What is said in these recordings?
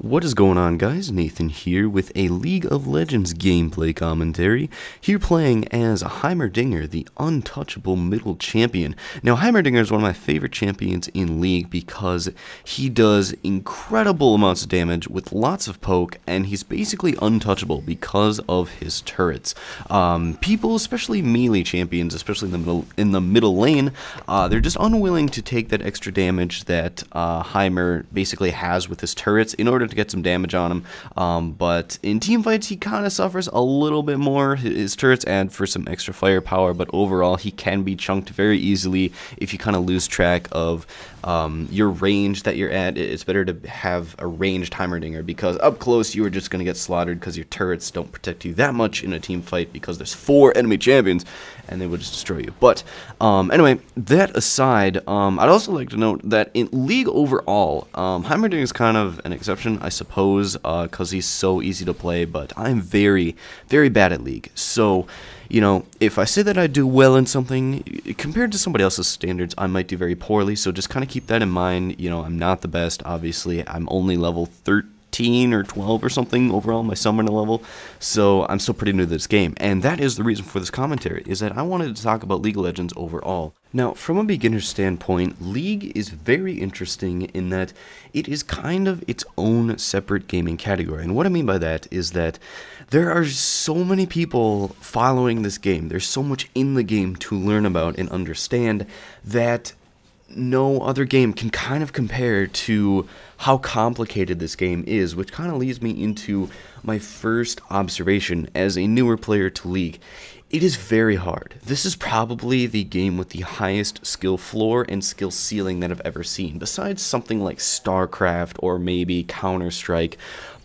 What is going on, guys? Nathan here with a League of Legends gameplay commentary, here playing as Heimerdinger, the untouchable middle champion. Now, Heimerdinger is one of my favorite champions in League because he does incredible amounts of damage with lots of poke, and he's basically untouchable because of his turrets. People, especially melee champions, especially in the middle lane, they're just unwilling to take that extra damage that Heimer basically has with his turrets in order to get some damage on him, but in team fights he kind of suffers a little bit more. His turrets add for some extra firepower, but overall he can be chunked very easily if you kind of lose track of your range that you're at. It's better to have a ranged Heimerdinger because up close you are just going to get slaughtered because your turrets don't protect you that much in a team fight because there's 4 enemy champions and they will just destroy you. But anyway, that aside, I'd also like to note that in League overall, Heimerdinger is kind of an exception, I suppose, because he's so easy to play, but I'm very, very bad at League. So, you know, if I say that I do well in something, compared to somebody else's standards, I might do very poorly, so just kind of keep that in mind. You know, I'm not the best, obviously. I'm only level 13 or 12 or something overall, my summoner level, so I'm still pretty new to this game, and that is the reason for this commentary, is that I wanted to talk about League of Legends overall. Now, from a beginner's standpoint, League is very interesting in that it is kind of its own separate gaming category, and what I mean by that is that there are so many people following this game, there's so much in the game to learn about and understand that no other game can kind of compare to how complicated this game is, which kind of leads me into my first observation as a newer player to League. It is very hard. This is probably the game with the highest skill floor and skill ceiling that I've ever seen, besides something like StarCraft or maybe Counter-Strike.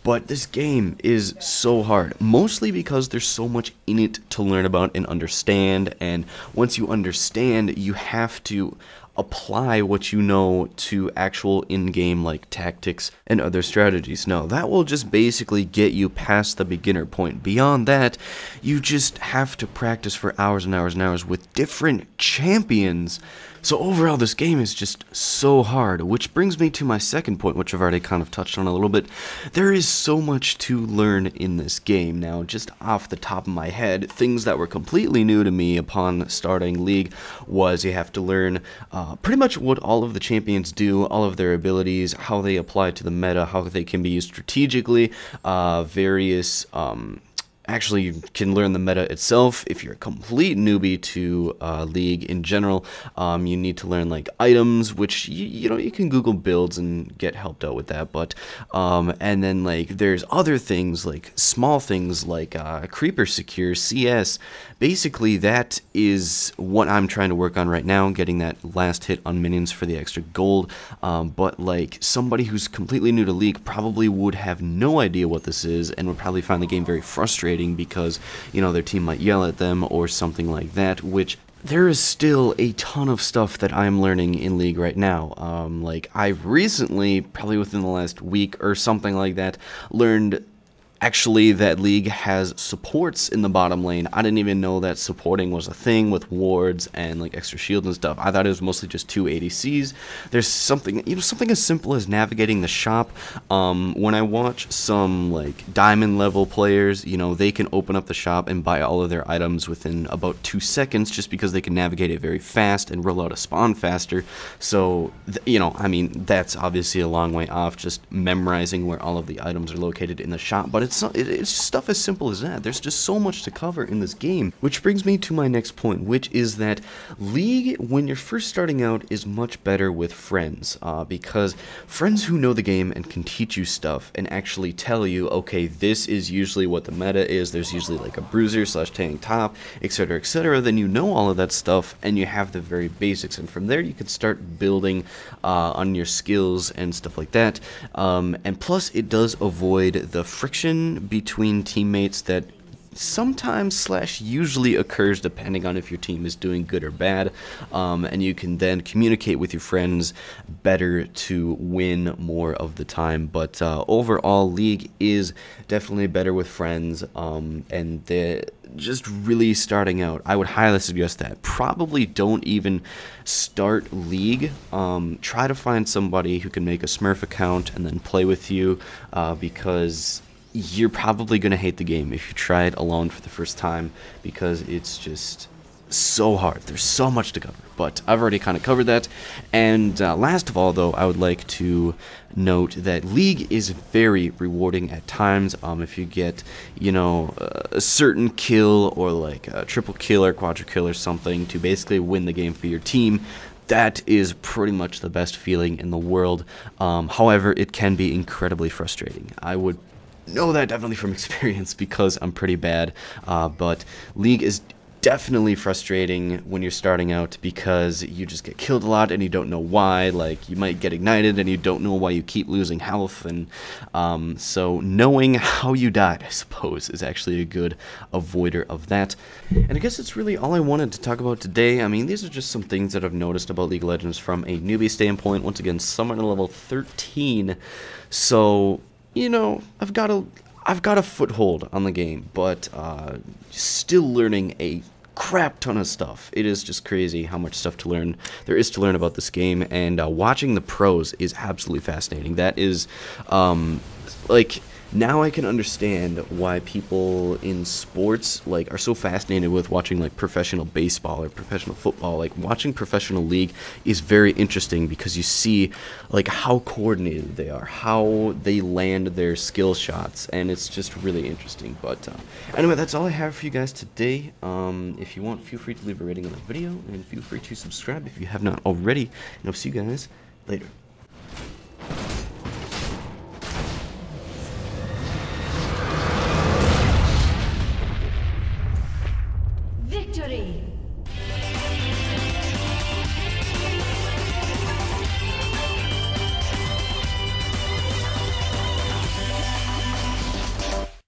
But this game is so hard, mostly because there's so much in it to learn about and understand, and once you understand, you have to apply what you know to actual in-game like tactics and other strategies. No, that will just basically get you past the beginner point. Beyond that, you just have to practice for hours and hours and hours with different champions. So overall, this game is just so hard, which brings me to my second point, which I've already kind of touched on a little bit. There is so much to learn in this game. Now, just off the top of my head, things that were completely new to me upon starting League was you have to learn pretty much what all of the champions do, all of their abilities, how they apply to the meta, how they can be used strategically, Actually, you can learn the meta itself. If you're a complete newbie to League in general, you need to learn like items, which you know you can Google builds and get helped out with that. But and then like there's other things like small things like creeper secure CS. Basically, that is what I'm trying to work on right now, getting that last hit on minions for the extra gold. But like somebody who's completely new to League probably would have no idea what this is and would probably find the game very frustrating because, you know, their team might yell at them or something like that, which there is still a ton of stuff that I'm learning in League right now. Like I've recently, probably within the last week or something like that, learned actually that League has supports in the bottom lane. I didn't even know that supporting was a thing with wards and like extra shields and stuff. I thought it was mostly just 2 ADCs. There's something, you know, something as simple as navigating the shop. When I watch some like diamond level players, you know, they can open up the shop and buy all of their items within about 2 seconds just because they can navigate it very fast and roll out a spawn faster. So, you know, I mean, that's obviously a long way off just memorizing where all of the items are located in the shop, but it's stuff as simple as that. There's just so much to cover in this game, which brings me to my next point, which is that League, when you're first starting out, is much better with friends, because friends who know the game and can teach you stuff and actually tell you, okay, this is usually what the meta is, there's usually like a bruiser / tank top, etc., then you know all of that stuff and you have the very basics, and from there you can start building on your skills and stuff like that, and plus it does avoid the friction between teammates that sometimes / usually occurs depending on if your team is doing good or bad, and you can then communicate with your friends better to win more of the time. But overall, League is definitely better with friends, and just really starting out, I would highly suggest that. Probably don't even start League. Try to find somebody who can make a Smurf account and then play with you, because you're probably going to hate the game if you try it alone for the first time, because it's just so hard. There's so much to cover, but I've already kind of covered that. And last of all, though, I would like to note that League is very rewarding at times. If you get, you know, a certain kill, or like a triple kill or quadra kill or something, to basically win the game for your team, that is pretty much the best feeling in the world. However, it can be incredibly frustrating. I would know that definitely from experience, because I'm pretty bad, but League is definitely frustrating when you're starting out, because you just get killed a lot and you don't know why. Like, you might get ignited and you don't know why you keep losing health, and so knowing how you died, I suppose, is actually a good avoider of that. And I guess that's really all I wanted to talk about today. I mean, these are just some things that I've noticed about League of Legends from a newbie standpoint. Once again, Summoner level 13, so, you know, I've got a foothold on the game, but still learning a crap ton of stuff. It is just crazy how much stuff to learn there is to learn about this game, and watching the pros is absolutely fascinating. That is, like, now I can understand why people in sports, like, are so fascinated with watching, like, professional baseball or professional football. Like, watching professional league is very interesting, because you see, like, how coordinated they are, how they land their skill shots, and it's just really interesting. But anyway, that's all I have for you guys today. If you want, feel free to leave a rating on the video, and feel free to subscribe if you have not already, and I'll see you guys later.